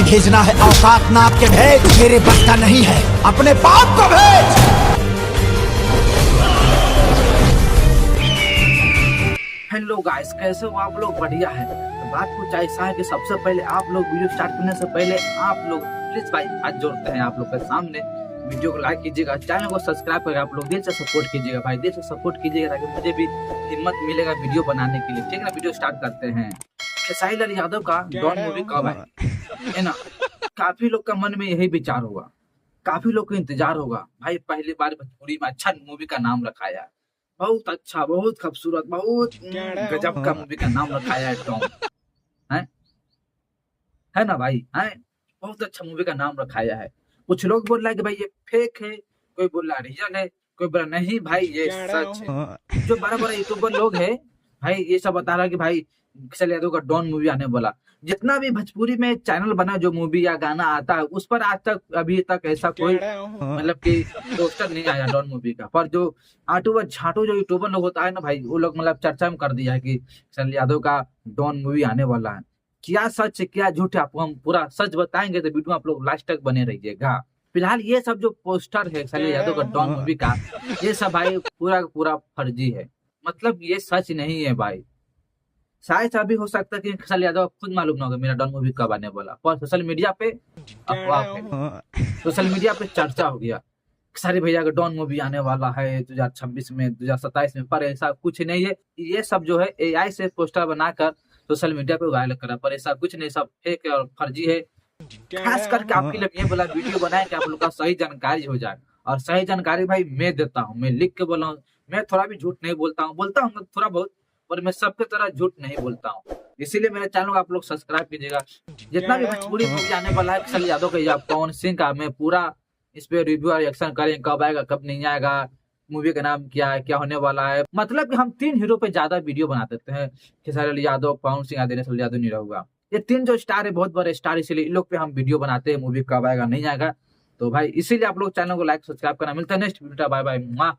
भेजना है औकात ना आपके भेज, मेरे बस का नहीं है, अपने बाप को भेज। हेलो गाइस, कैसे हो आप लोग? बढ़िया है। तो बात कुछ ऐसा है कि सबसे पहले आप लोग वीडियो स्टार्ट करने से पहले आप लोग प्लीज भाई हाथ जोड़ते हैं आप लोग के सामने, वीडियो को लाइक कीजिएगा, चैनल को सब्सक्राइब करके आप लोग दिल से सपोर्ट कीजिएगा भाई, दिल से सपोर्ट कीजिएगा ताकि मुझे भी हिम्मत मिलेगा वीडियो बनाने के लिए। ठीक है ना, वीडियो स्टार्ट करते हैं। खेसारी लाल यादव का डॉन मूवी कब है ना? काफी लोग का मन में यही विचार होगा, काफी लोग को इंतजार होगा भाई। पहली बार भोजपुरी में अच्छा मूवी का नाम रखाया है, बहुत अच्छा, बहुत खूबसूरत, बहुत गजब का मूवी का नाम रखाया है डॉन, है ना भाई? है बहुत अच्छा मूवी का नाम रखाया है। कुछ लोग बोल रहा है कि भाई ये फेक है, कोई बोल रहा रियल है, कोई बोल रहा नहीं भाई ये सच है। जो बड़ा बड़ा यूट्यूबर लोग है भाई ये सब बता रहा है कि भाई खेसारी यादव का डॉन मूवी आने वाला। जितना भी भोजपुरी में चैनल बना जो मूवी या गाना आता है उस पर आज तक अभी तक ऐसा कोई मतलब कि पोस्टर नहीं आया डॉन मूवी का। पर जो आटू व झाटू जो यूट्यूबर लोग होता है ना भाई, वो लोग मतलब चर्चा में कर दिया है कि खेसारी यादव का डॉन मूवी आने वाला है। क्या सच है क्या झूठ है आपको हम पूरा सच बताएंगे, तो वीडियो आप लोग लास्ट तक बने रहिएगा। फिलहाल ये सब जो पोस्टर है खेसारी यादव का डॉन मूवी का, ये सब भाई पूरा पूरा फर्जी है, मतलब ये सच नहीं है भाई। शायद अभी हो सकता है कि खेसारी यादव खुद मालूम ना होगा मेरा डॉन मूवी कब आने वाला, पर सोशल मीडिया पे अफवाह है, सोशल मीडिया पे चर्चा हो गया खेसारी भैया का डॉन मूवी आने वाला है 2026 में, 2027 में। पर ऐसा कुछ नहीं है, ये सब जो है एआई से पोस्टर बनाकर सोशल मीडिया पे वायरल करा, पर ऐसा कुछ नहीं, सब फेक है और फर्जी है। खास करके आपके लिए ये बोला वीडियो बनाए कि आप लोग का सही जानकारी हो जाए, और सही जानकारी भाई मैं देता हूँ, मैं लिख के बोला हूँ। मैं थोड़ा भी झूठ नहीं बोलता हूँ थोड़ा बहुत, पर मैं सबके तरह झूठ नहीं बोलता हूँ। इसीलिए मेरे चैनल को आप लोग सब्सक्राइब कीजिएगा। जितना भी भोजपुरी मूवी आने वाला है खेसारी यादव का या पवन सिंह का, मैं पूरा इस पे रिव्यू और रिएक्शन करेंगे, कब आएगा कब नहीं आएगा, मूवी का नाम क्या है, क्या होने वाला है। मतलब कि हम 3 हीरो पे ज्यादा वीडियो बना देते हैं, खेसारी यादव, पवन सिंह, दिनेश यादव नहीं रहूंगा। ये 3 जो स्टार है बहुत बड़े स्टार, इसीलिए इन लोग पे हम वीडियो बनाते हैं, मूवी कब आएगा नहीं आएगा। तो भाई इसीलिए आप लोग चैनल को लाइक सब्सक्राइब करना। मिलता है नेक्स्ट वीडियो, बाय बाय।